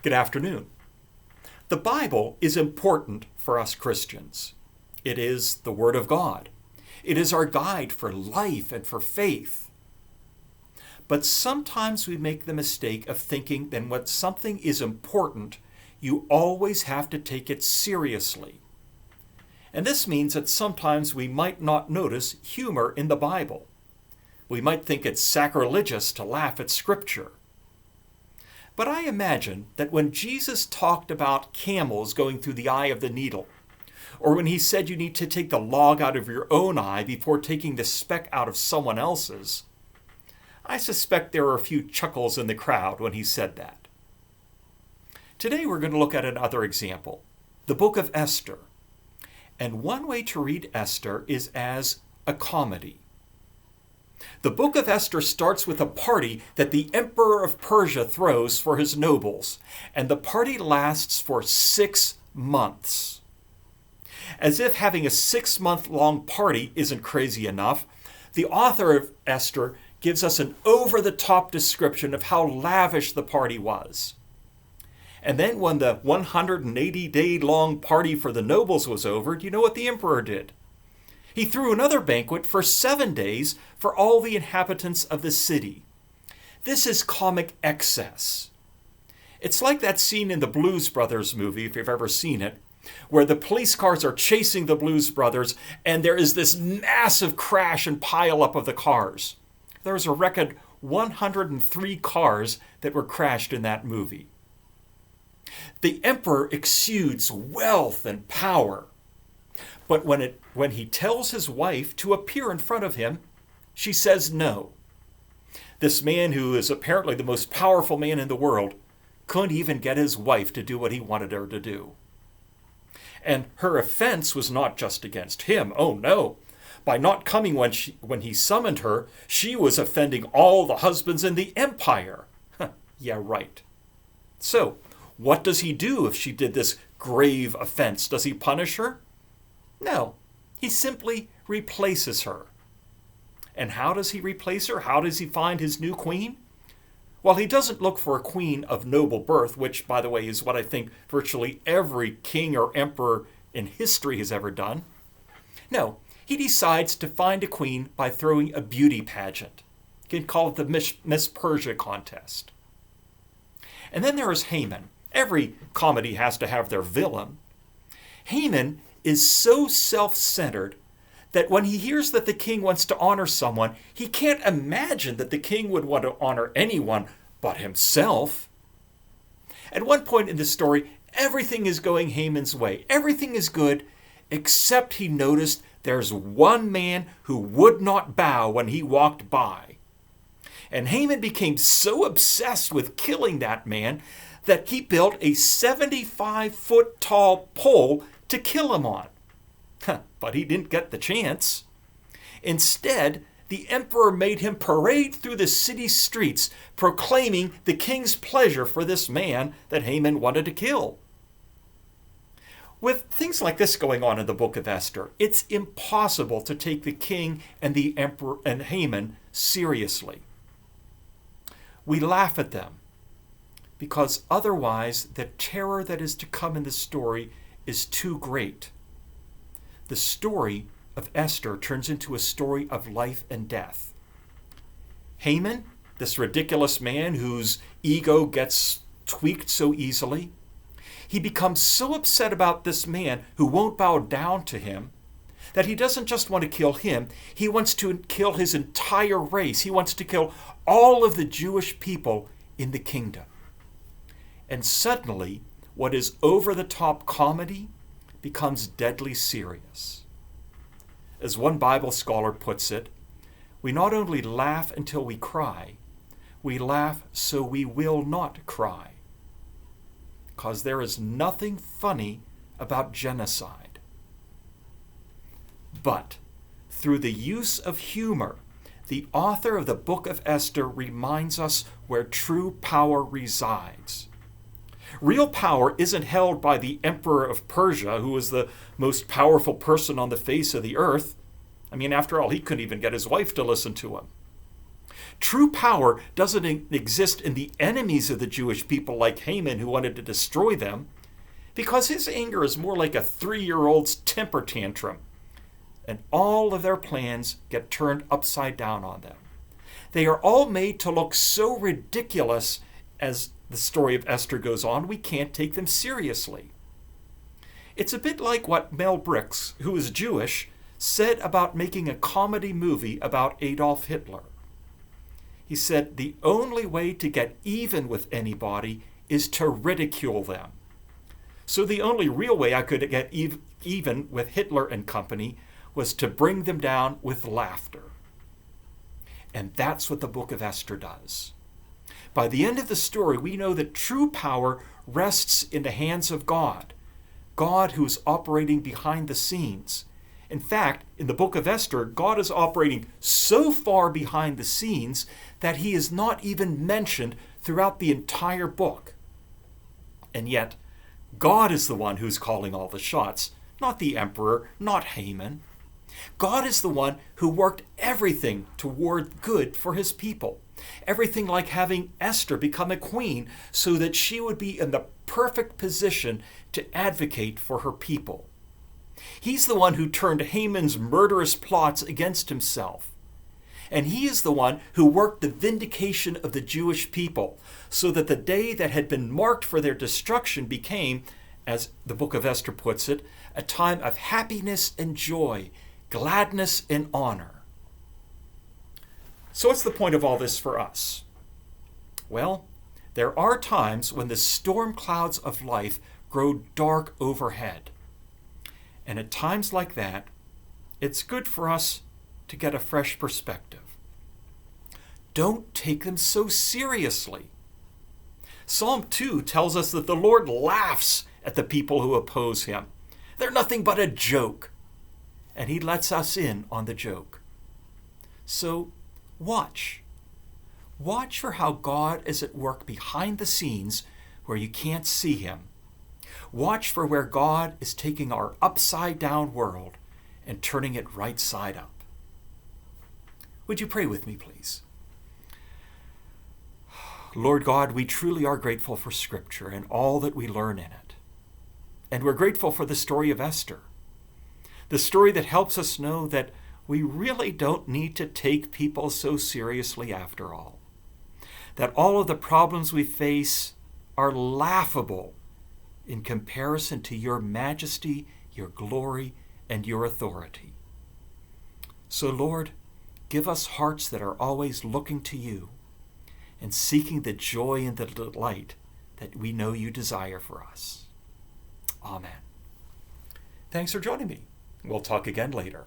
Good afternoon. The Bible is important for us Christians. It is the Word of God. It is our guide for life and for faith. But sometimes we make the mistake of thinking that when something is important, you always have to take it seriously. And this means that sometimes we might not notice humor in the Bible. We might think it's sacrilegious to laugh at Scripture. But I imagine that when Jesus talked about camels going through the eye of the needle, or when he said you need to take the log out of your own eye before taking the speck out of someone else's, I suspect there were a few chuckles in the crowd when he said that. Today we're going to look at another example, the book of Esther. And one way to read Esther is as a comedy. The book of Esther starts with a party that the emperor of Persia throws for his nobles, and the party lasts for 6 months. As if having a 6-month-long party isn't crazy enough, the author of Esther gives us an over-the-top description of how lavish the party was. And then when the 180-day-long party for the nobles was over, do you know what the emperor did? He threw another banquet for 7 days for all the inhabitants of the city. This is comic excess. It's like that scene in the Blues Brothers movie, if you've ever seen it, where the police cars are chasing the Blues Brothers and there is this massive crash and pileup of the cars. There's a record 103 cars that were crashed in that movie. The emperor exudes wealth and power. But when he tells his wife to appear in front of him, she says no. This man, who is apparently the most powerful man in the world, couldn't even get his wife to do what he wanted her to do. And her offense was not just against him. Oh no. By not coming when he summoned her, she was offending all the husbands in the empire. Yeah, right. So, what does he do if she did this grave offense? Does he punish her? No, he simply replaces her. And how does he replace her? How does he find his new queen? Well, he doesn't look for a queen of noble birth, which, by the way, is what I think virtually every king or emperor in history has ever done. No, he decides to find a queen by throwing a beauty pageant. You can call it the Miss Persia contest. And then there is Haman. Every comedy has to have their villain. Haman is so self-centered that when he hears that the king wants to honor someone, he can't imagine that the king would want to honor anyone but himself. At one point in the story, everything is going Haman's way. Everything is good, except he noticed there's one man who would not bow when he walked by. And Haman became so obsessed with killing that man that he built a 75-foot tall pole to kill him on. But he didn't get the chance. Instead, the emperor made him parade through the city streets, proclaiming the king's pleasure for this man that Haman wanted to kill. With things like this going on in the book of Esther, it's impossible to take the king and the emperor and Haman seriously. We laugh at them because otherwise the terror that is to come in the story is too great. The story of Esther turns into a story of life and death. Haman, this ridiculous man whose ego gets tweaked so easily, he becomes so upset about this man who won't bow down to him that he doesn't just want to kill him, he wants to kill his entire race. He wants to kill all of the Jewish people in the kingdom. And suddenly, what is over-the-top comedy becomes deadly serious. As one Bible scholar puts it, we not only laugh until we cry, we laugh so we will not cry. Because there is nothing funny about genocide. But through the use of humor, the author of the book of Esther reminds us where true power resides. Real power isn't held by the emperor of Persia, who is the most powerful person on the face of the earth. I mean, after all, he couldn't even get his wife to listen to him. True power doesn't exist in the enemies of the Jewish people like Haman, who wanted to destroy them, because his anger is more like a 3-year-old's temper tantrum, and all of their plans get turned upside down on them. They are all made to look so ridiculous as the story of Esther goes on, we can't take them seriously. It's a bit like what Mel Brooks, who is Jewish, said about making a comedy movie about Adolf Hitler. He said, the only way to get even with anybody is to ridicule them. So the only real way I could get even with Hitler and company was to bring them down with laughter. And that's what the book of Esther does. By the end of the story, we know that true power rests in the hands of God, God who is operating behind the scenes. In fact, in the book of Esther, God is operating so far behind the scenes that he is not even mentioned throughout the entire book. And yet, God is the one who's calling all the shots, not the emperor, not Haman. God is the one who worked everything toward good for his people. Everything like having Esther become a queen so that she would be in the perfect position to advocate for her people. He's the one who turned Haman's murderous plots against himself. And he is the one who worked the vindication of the Jewish people so that the day that had been marked for their destruction became, as the book of Esther puts it, a time of happiness and joy, gladness and honor. So what's the point of all this for us? Well, there are times when the storm clouds of life grow dark overhead. And at times like that, it's good for us to get a fresh perspective. Don't take them so seriously. Psalm 2 tells us that the Lord laughs at the people who oppose him. They're nothing but a joke. And he lets us in on the joke. So watch. Watch for how God is at work behind the scenes where you can't see him. Watch for where God is taking our upside-down world and turning it right side up. Would you pray with me, please? Lord God, we truly are grateful for Scripture and all that we learn in it. And we're grateful for the story of Esther, the story that helps us know that we really don't need to take people so seriously after all. That all of the problems we face are laughable in comparison to your majesty, your glory, and your authority. So, Lord, give us hearts that are always looking to you and seeking the joy and the delight that we know you desire for us. Amen. Thanks for joining me. We'll talk again later.